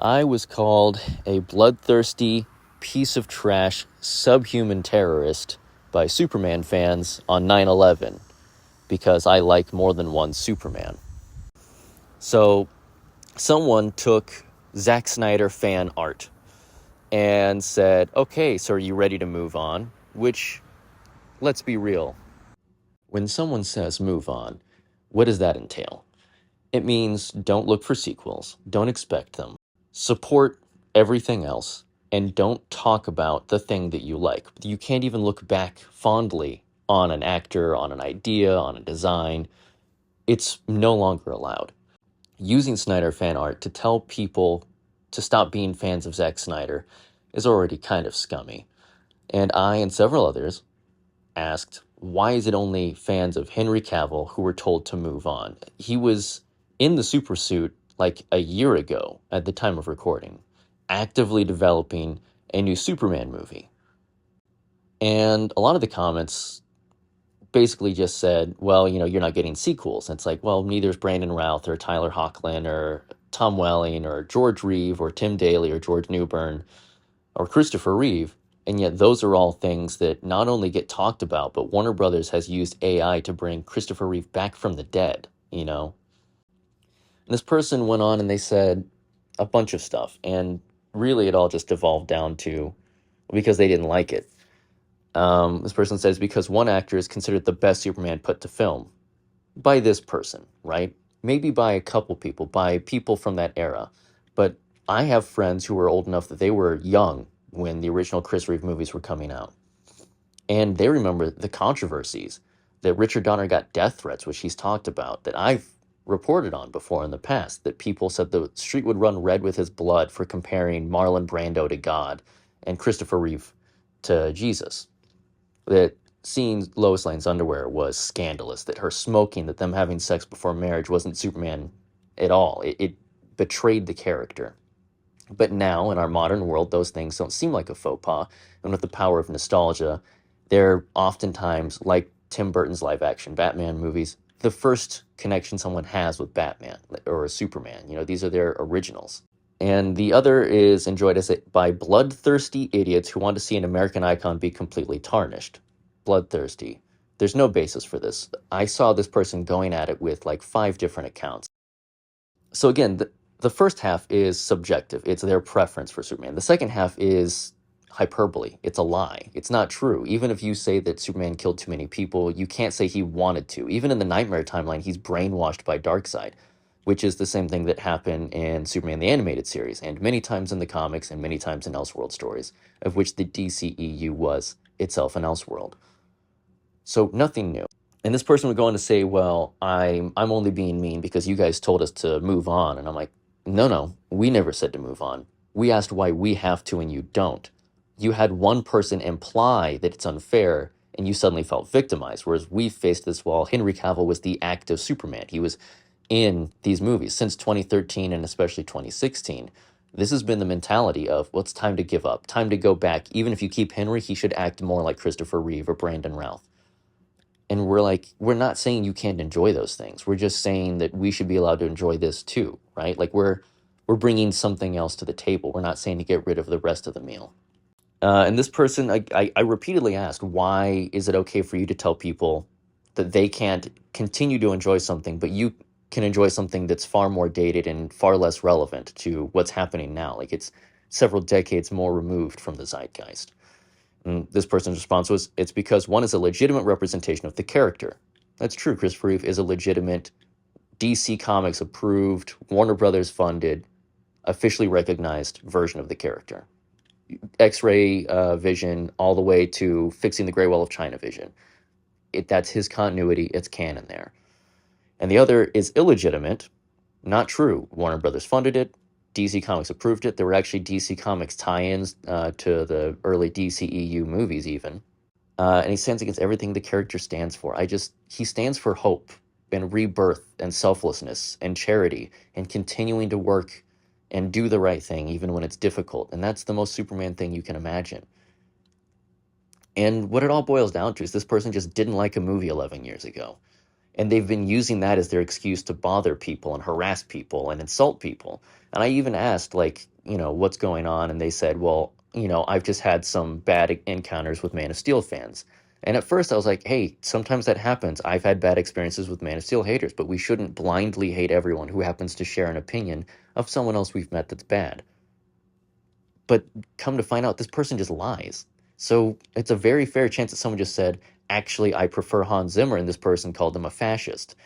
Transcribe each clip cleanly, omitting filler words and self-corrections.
I was called a bloodthirsty piece of trash subhuman terrorist by Superman fans on 9/11 because I like more than one Superman. So someone took Zack Snyder fan art and said, okay, so are you ready to move on? Which, let's be real, when someone says move on, what does that entail? It means don't look for sequels, don't expect them, support everything else, and don't talk about the thing that you like. You can't even look back fondly on an actor, on an idea, on a design. It's no longer allowed. Using Snyder fan art to tell people to stop being fans of Zack Snyder is already kind of scummy. And I and several others asked, why is it only fans of Henry Cavill who were told to move on? He was in the supersuit like a year ago at the time of recording, actively developing a new Superman movie. And a lot of the comments basically just said, well, you're not getting sequels. And it's like, well, neither is Brandon Routh or Tyler Hoechlin or Tom Welling or George Reeve or Tim Daly or George Newbern or Christopher Reeve. And yet those are all things that not only get talked about, but Warner Brothers has used AI to bring Christopher Reeve back from the dead, And this person went on and they said a bunch of stuff. And really it all just devolved down to because they didn't like it. This person says because one actor is considered the best Superman put to film by this person, right? Maybe by a couple people, by people from that era. But I have friends who were old enough that they were young when the original Chris Reeve movies were coming out. And they remember the controversies that Richard Donner got death threats, which he's talked about, that I've reported on before in the past, that people said the street would run red with his blood for comparing Marlon Brando to God and Christopher Reeve to Jesus. That seeing Lois Lane's underwear was scandalous, that her smoking, that them having sex before marriage wasn't Superman at all. It betrayed the character. But now, in our modern world, those things don't seem like a faux pas. And with the power of nostalgia, they're oftentimes, like Tim Burton's live-action Batman movies, the first connection someone has with Batman or Superman. These are their originals. And the other is enjoyed by bloodthirsty idiots who want to see an American icon be completely tarnished. Bloodthirsty. There's no basis for this. I saw this person going at it with like 5 different accounts. So again, the first half is subjective. It's their preference for Superman. The second half is hyperbole. It's a lie. It's not true. Even if you say that Superman killed too many people, you can't say he wanted to. Even in the Nightmare timeline, he's brainwashed by Darkseid, which is the same thing that happened in Superman the Animated Series, and many times in the comics and many times in Elseworld stories, of which the DCEU was itself an Elseworld. So nothing new. And this person would go on to say, well, I'm only being mean because you guys told us to move on. And I'm like, no, we never said to move on. We asked why we have to and you don't. You had one person imply that it's unfair and you suddenly felt victimized, whereas we faced this while Henry Cavill was the active Superman. He was in these movies since 2013 and especially 2016. This has been the mentality of, well, it's time to give up, time to go back. Even if you keep Henry, he should act more like Christopher Reeve or Brandon Routh. And we're like, we're not saying you can't enjoy those things. We're just saying that we should be allowed to enjoy this too, right? Like we're bringing something else to the table. We're not saying to get rid of the rest of the meal. And this person, I repeatedly asked, why is it okay for you to tell people that they can't continue to enjoy something, but you can enjoy something that's far more dated and far less relevant to what's happening now? Like it's several decades more removed from the zeitgeist. And this person's response was, it's because one is a legitimate representation of the character. That's true. Christopher Reeve is a legitimate DC Comics approved, Warner Brothers funded, officially recognized version of the character. X-ray vision all the way to fixing the Great Wall of China vision. That's his continuity. It's canon there. And the other is illegitimate, not true. Warner Brothers funded it. DC Comics approved it. There were actually DC Comics tie-ins to the early DCEU movies even. And he stands against everything the character stands for. He stands for hope and rebirth and selflessness and charity and continuing to work and do the right thing even when it's difficult. And that's the most Superman thing you can imagine. And what it all boils down to is this person just didn't like a movie 11 years ago. And they've been using that as their excuse to bother people and harass people and insult people. And I even asked, like, what's going on? And they said, well, I've just had some bad encounters with Man of Steel fans. And at first I was like, hey, sometimes that happens. I've had bad experiences with Man of Steel haters, but we shouldn't blindly hate everyone who happens to share an opinion of someone else we've met that's bad. But come to find out, this person just lies. So it's a very fair chance that someone just said, actually, I prefer Hans Zimmer, and this person called him a fascist.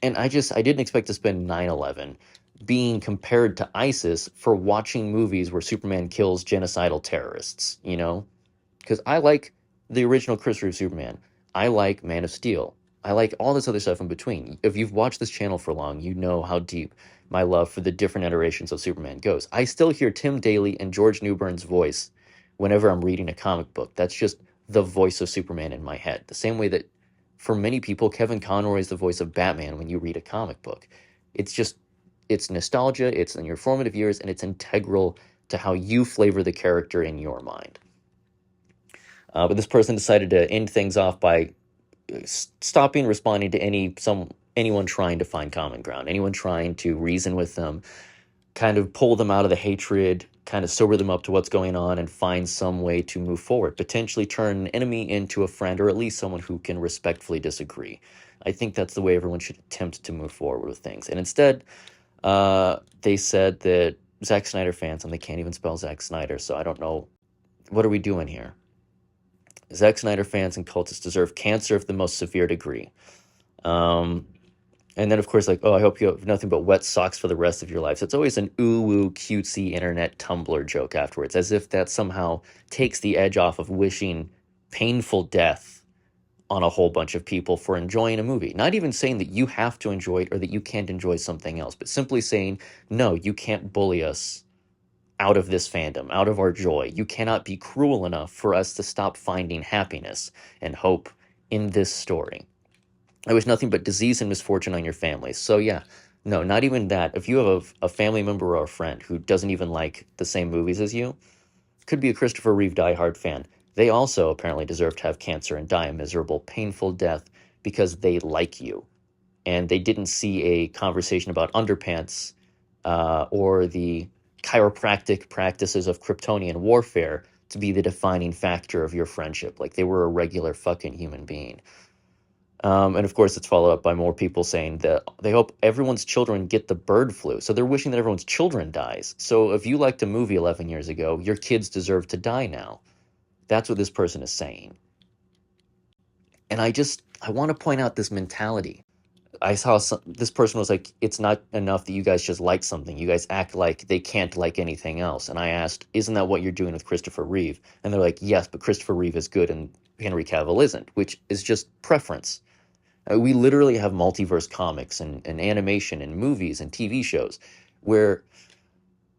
And I didn't expect to spend 9/11 being compared to ISIS for watching movies where Superman kills genocidal terrorists, Because I like the original Chris Reeve Superman. I like Man of Steel. I like all this other stuff in between. If you've watched this channel for long, you know how deep my love for the different iterations of Superman goes. I still hear Tim Daly and George Newbern's voice whenever I'm reading a comic book. That's just the voice of Superman in my head. The same way that for many people, Kevin Conroy is the voice of Batman when you read a comic book. It's nostalgia, it's in your formative years, and it's integral to how you flavor the character in your mind. But this person decided to end things off by stopping responding to anyone trying to find common ground, anyone trying to reason with them, kind of pull them out of the hatred, kind of sober them up to what's going on, and find some way to move forward, potentially turn an enemy into a friend, or at least someone who can respectfully disagree. I think that's the way everyone should attempt to move forward with things. And instead, they said that Zack Snyder fans, and they can't even spell Zack Snyder, so I don't know, what are we doing here? Zack Snyder fans and cultists deserve cancer of the most severe degree. And then, of course, like, oh, I hope you have nothing but wet socks for the rest of your lives. It's always an ooh-woo, cutesy internet Tumblr joke afterwards, as if that somehow takes the edge off of wishing painful death on a whole bunch of people for enjoying a movie. Not even saying that you have to enjoy it or that you can't enjoy something else, but simply saying, no, you can't bully us out of this fandom, out of our joy. You cannot be cruel enough for us to stop finding happiness and hope in this story. I wish nothing but disease and misfortune on your families. So yeah, no, not even that. If you have a family member or a friend who doesn't even like the same movies as you, could be a Christopher Reeve diehard fan, they also apparently deserve to have cancer and die a miserable, painful death because they like you. And they didn't see a conversation about underpants or the chiropractic practices of Kryptonian warfare to be the defining factor of your friendship. Like they were a regular fucking human being. And of course, it's followed up by more people saying that they hope everyone's children get the bird flu. So they're wishing that everyone's children dies. So if you liked a movie 11 years ago, your kids deserve to die now. That's what this person is saying. And I want to point out this mentality. I saw this person was like, it's not enough that you guys just like something. You guys act like they can't like anything else. And I asked, isn't that what you're doing with Christopher Reeve? And they're like, yes, but Christopher Reeve is good and Henry Cavill isn't, which is just preference. We literally have multiverse comics and animation and movies and TV shows where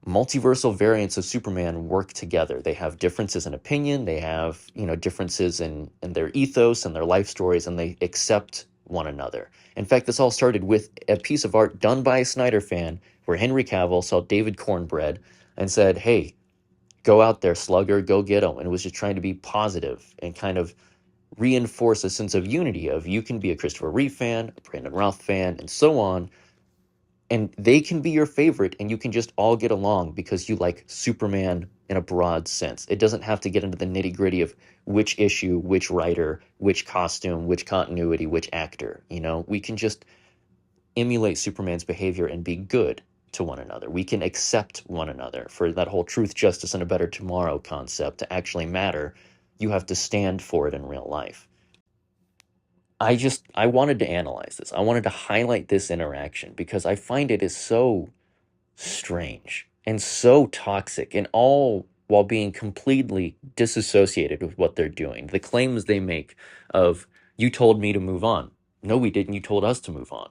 multiversal variants of Superman work together. They have differences in opinion. They have, differences in their ethos and their life stories, and they accept one another. In fact, this all started with a piece of art done by a Snyder fan where Henry Cavill saw David Cornbread and said, hey, go out there, slugger, go get him. And it was just trying to be positive and kind of reinforce a sense of unity of you can be a Christopher Reeve fan, a Brandon Routh fan, and so on. And they can be your favorite, and you can just all get along because you like Superman in a broad sense. It doesn't have to get into the nitty-gritty of which issue, which writer, which costume, which continuity, which actor. We can just emulate Superman's behavior and be good to one another. We can accept one another. For that whole truth, justice, and a better tomorrow concept to actually matter, you have to stand for it in real life. I wanted to analyze this. I wanted to highlight this interaction because I find it is so strange and so toxic, and all while being completely disassociated with what they're doing. The claims they make of, you told me to move on. No, we didn't. You told us to move on.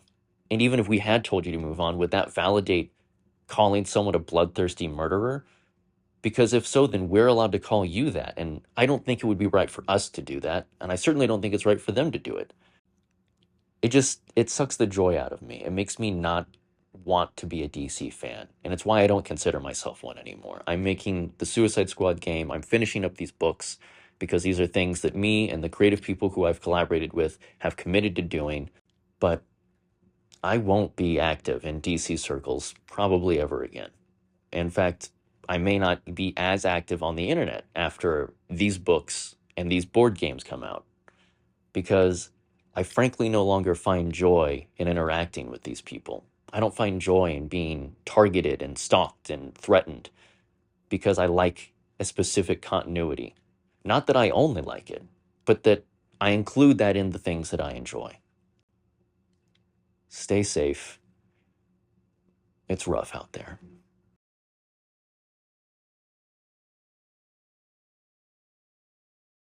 And even if we had told you to move on, would that validate calling someone a bloodthirsty murderer? Because if so, then we're allowed to call you that. And I don't think it would be right for us to do that. And I certainly don't think it's right for them to do it. It sucks the joy out of me. It makes me not want to be a DC fan. And it's why I don't consider myself one anymore. I'm making the Suicide Squad game. I'm finishing up these books. because these are things that me and the creative people who I've collaborated with have committed to doing. But I won't be active in DC circles probably ever again. In fact, I may not be as active on the internet after these books and these board games come out, because I frankly no longer find joy in interacting with these people. I don't find joy in being targeted and stalked and threatened, because I like a specific continuity. Not that I only like it, but that I include that in the things that I enjoy. Stay safe. It's rough out there.